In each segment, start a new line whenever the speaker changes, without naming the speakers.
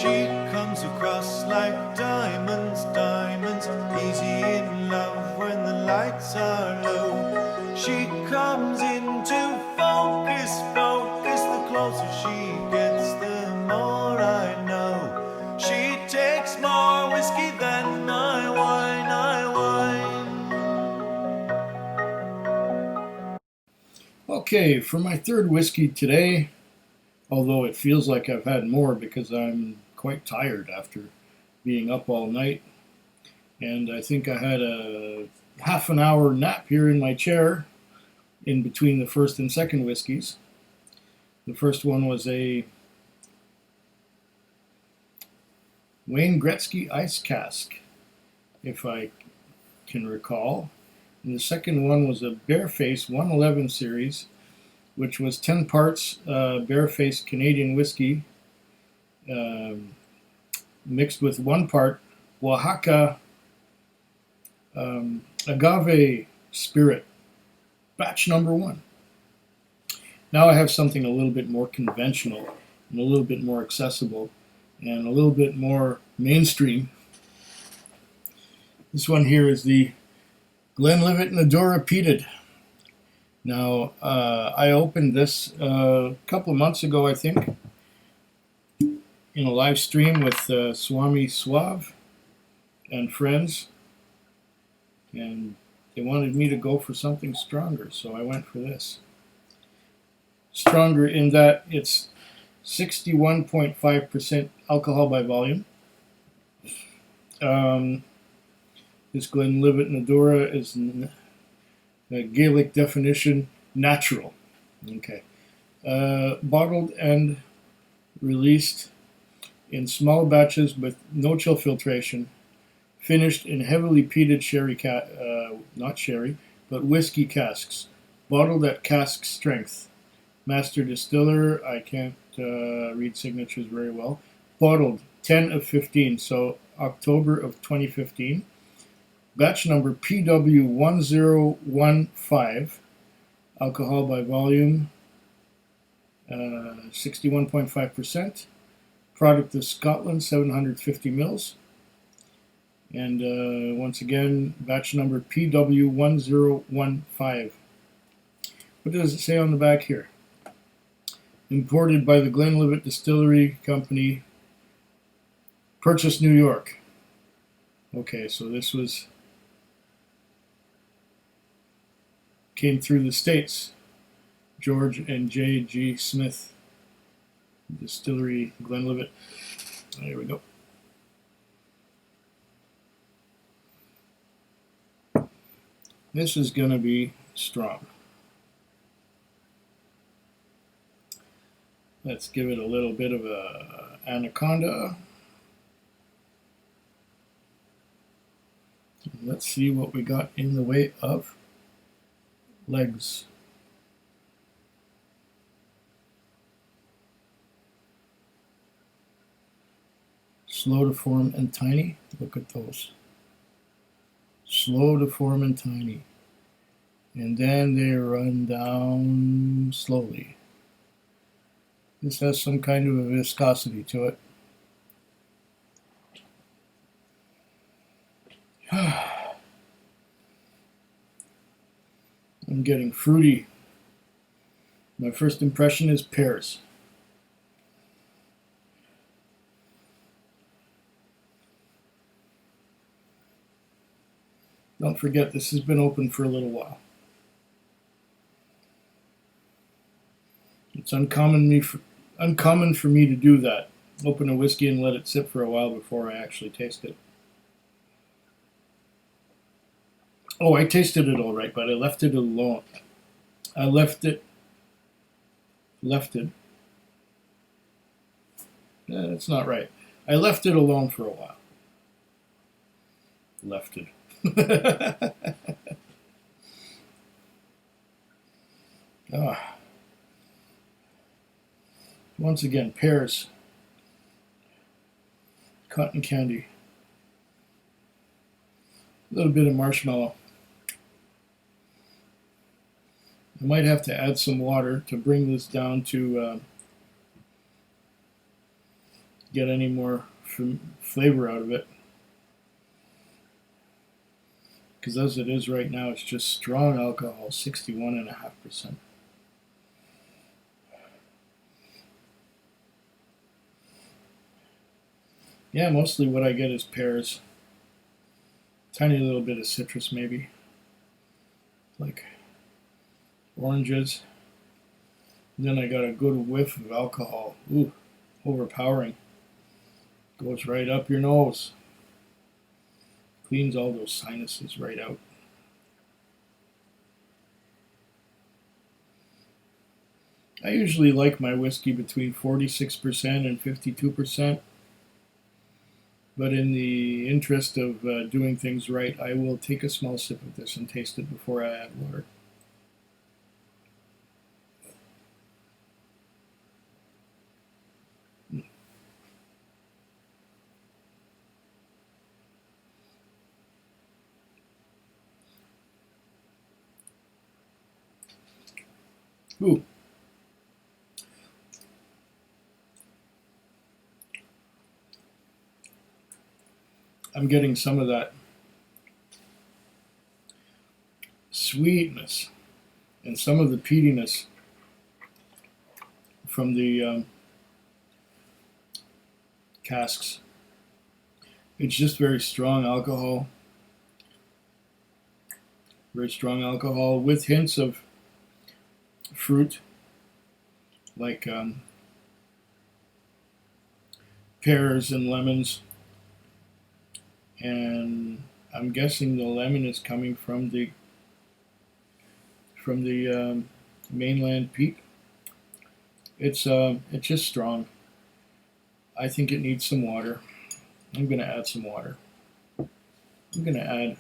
She comes across like diamonds, diamonds, easy in love when the lights are low. She comes into focus, focus, the closer she gets, the more I know. She takes more whiskey than my wine,
Okay, for my third whiskey today, although it feels like I've had more because I'm quite tired after being up all night, and I think I had a half an hour nap here in my chair in between the first and second whiskeys. The first one was a Wayne Gretzky ice cask, if I can recall. And the second one was a Bareface 111 series, which was 10 parts Bareface Canadian whiskey um, mixed with 1 part Oaxaca agave spirit, batch number 1. Now I have something a little bit more conventional and a little bit more accessible and a little bit more mainstream. This one here is the Glenlivet Nadurra Peated. Now, I opened this a couple of months ago, I think, in a live stream with Swami Suave and friends, and they wanted me to go for something stronger, so I went for this. Stronger in that it's 61.5% alcohol by volume. This Glenlivet Nadurra is the Gaelic definition, natural. Okay. Bottled and released in small batches with no chill filtration, finished in heavily peated not sherry, but whiskey casks, bottled at cask strength. Master distiller, I can't read signatures very well. Bottled 10 of 15, so October of 2015. Batch number PW1015, alcohol by volume 61.5%. Product of Scotland, 750 mils. And once again, batch number PW1015. What does it say on the back here? Imported by the Glenlivet Distillery Company, Purchase, New York. Okay, so this came through the States. George and J.G. Smith Distillery, Glenlivet. There we go. This is going to be strong. Let's give it a little bit of a anaconda. Let's see what we got in the way of legs. Slow to form and tiny. Look at those. Slow to form and tiny. And then they run down slowly. This has some kind of a viscosity to it. I'm getting fruity. My first impression is pears. Don't forget, this has been open for a little while. It's uncommon for me to do that. Open a whiskey and let it sit for a while before I actually taste it. Oh, I tasted it all right, but I left it alone. I left it. That's not right. I left it alone for a while. Left it. Once again, pears, cotton candy, a little bit of marshmallow. I might have to add some water to bring this down to get any more flavor out of it. Because as it is right now, it's just strong alcohol, 61.5%. Yeah, mostly what I get is pears. Tiny little bit of citrus maybe. Like oranges. Then I got a good whiff of alcohol. Ooh, overpowering. Goes right up your nose. Cleans all those sinuses right out. I usually like my whiskey between 46% and 52%. But in the interest of doing things right, I will take a small sip of this and taste it before I add water. Ooh. I'm getting some of that sweetness and some of the peatiness from the casks. It's just very strong alcohol. Very strong alcohol with hints of fruit, like pears and lemons. And I'm guessing the lemon is coming from the mainland peat. It's just strong. I think it needs some water. I'm going to add some water. I'm going to add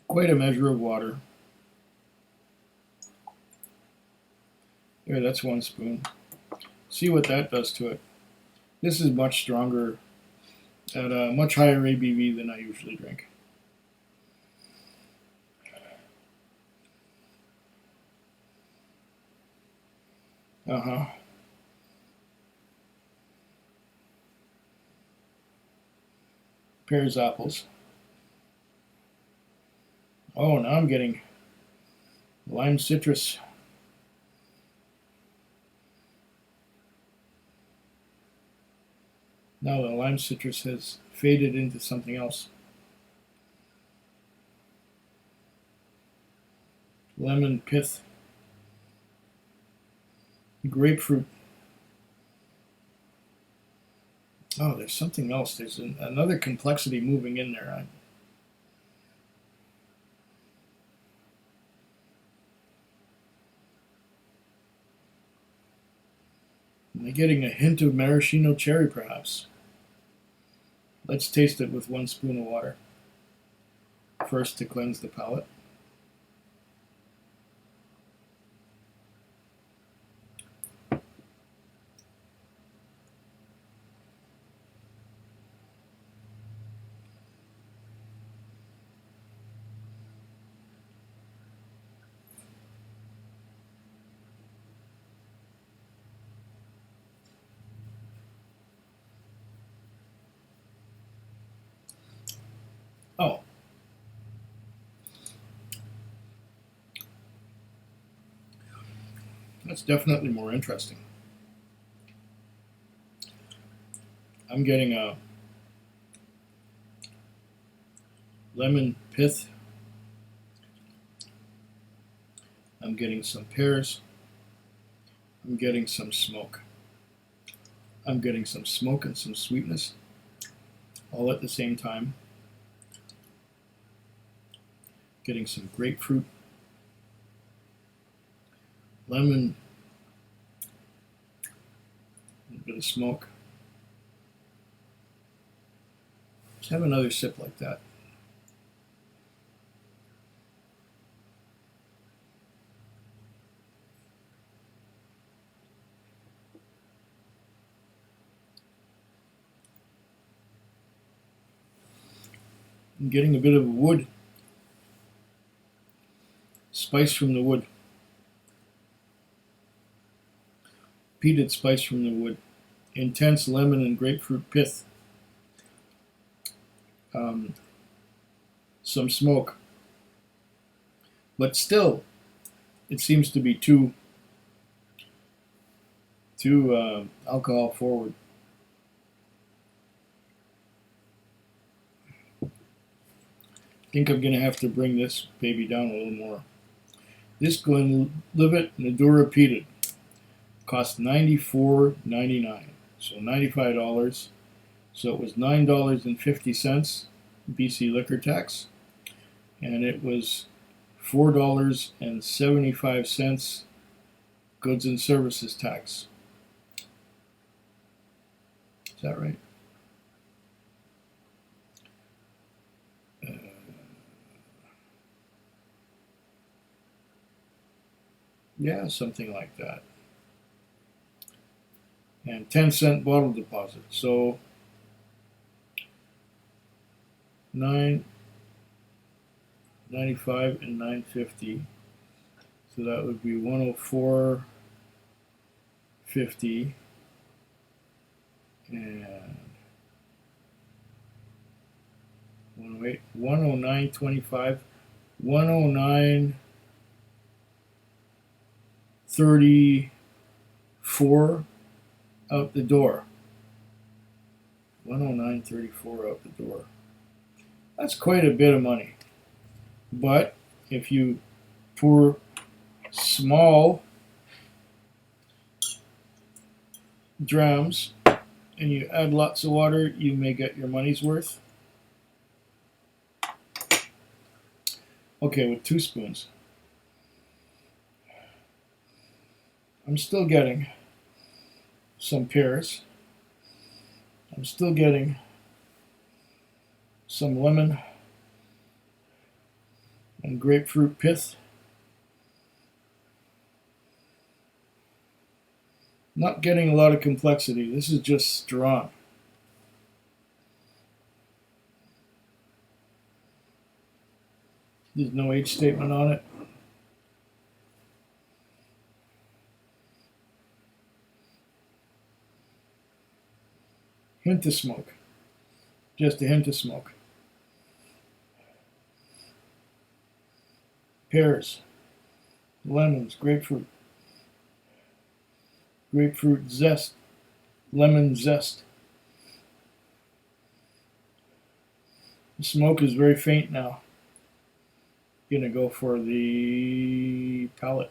quite a measure of water. There, that's 1 spoon. See what that does to it. This is much stronger, at a much higher ABV than I usually drink. Pears, apples. Oh, now I'm getting lime citrus. Now the lime citrus has faded into something else. Lemon pith. Grapefruit. Oh, there's something else. There's another complexity moving in there. Am I getting a hint of maraschino cherry, perhaps? Let's taste it with 1 spoon of water. First, to cleanse the palate. Oh. That's definitely more interesting. I'm getting a lemon pith. I'm getting some pears. I'm getting some smoke. I'm getting some smoke and some sweetness all at the same time. Getting some grapefruit, lemon, a bit of smoke. Let's have another sip like that. I'm getting a bit of wood. Spice from the wood. Peated spice from the wood. intense lemon and grapefruit pith. Some smoke. But still, it seems to be too alcohol forward. I think I'm going to have to bring this baby down a little more. This Glenlivet Nadurra Peated cost $94.99, so $95. So it was $9.50 BC liquor tax, and it was $4.75 goods and services tax. Is that right? Yeah, something like that. And 10-cent bottle deposit. So $9.95 and $9.50. So that would be $104.50 and $109.25, $109.34 out the door. $109.34 out the door. That's quite a bit of money. But if you pour small drams and you add lots of water, you may get your money's worth. Okay, with 2 spoons. I'm still getting some pears. I'm still getting some lemon and grapefruit pith. Not getting a lot of complexity. This is just strong. There's no age statement on it. Hint of smoke. Just a hint of smoke. Pears, lemons, grapefruit zest, lemon zest. The smoke is very faint now. Gonna go for the palate.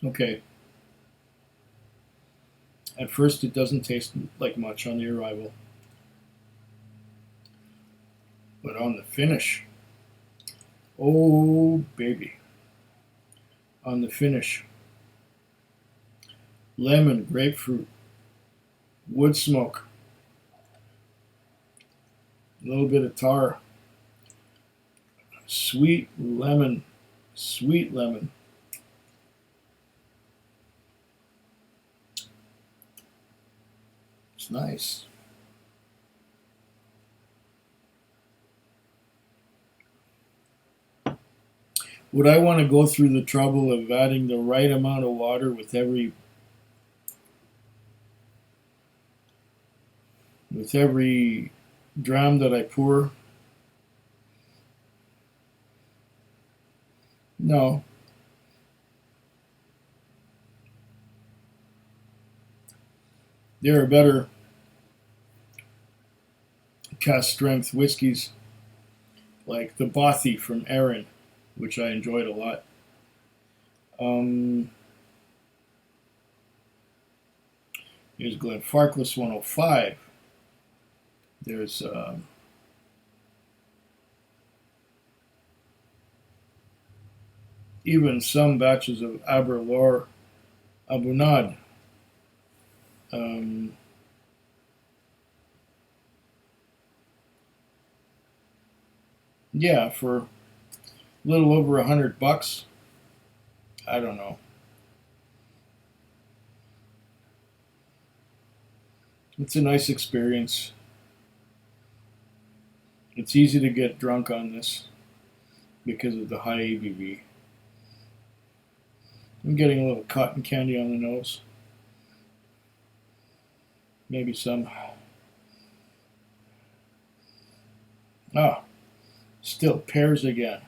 Okay. At first it doesn't taste like much on the arrival. But on the finish, oh baby. On the finish, lemon, grapefruit, wood smoke, a little bit of tar, sweet lemon. It's nice. Would I want to go through the trouble of adding the right amount of water with every dram that I pour? No. There are better cask strength whiskeys like the Bothy from Erin, which I enjoyed a lot. Here's Glenfarclas 105. There's even some batches of Aberlour Abunad. Yeah, for a little over $100. I don't know. It's a nice experience. It's easy to get drunk on this because of the high ABV. I'm getting a little cotton candy on the nose. Maybe some. Ah, still pears again.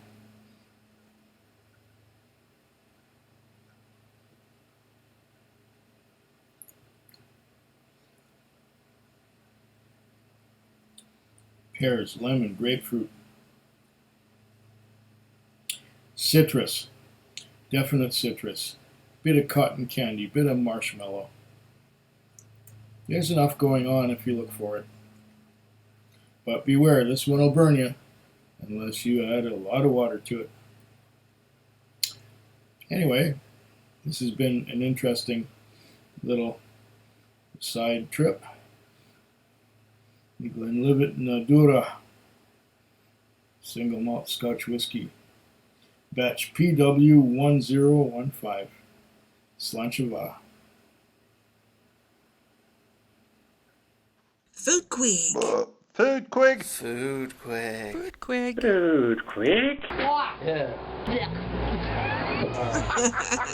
Pears, lemon, grapefruit. Citrus. Definite citrus. Bit of cotton candy, bit of marshmallow. There's enough going on if you look for it. But beware, this one will burn you unless you add a lot of water to it. Anyway, this has been an interesting little side trip. The Glenlivet Nadurra Single Malt Scotch Whisky, batch PW1015, Slancheva.
Foodquig.
Foodquig.
Foodquig.
Foodquig.
Foodquig.
Yeah.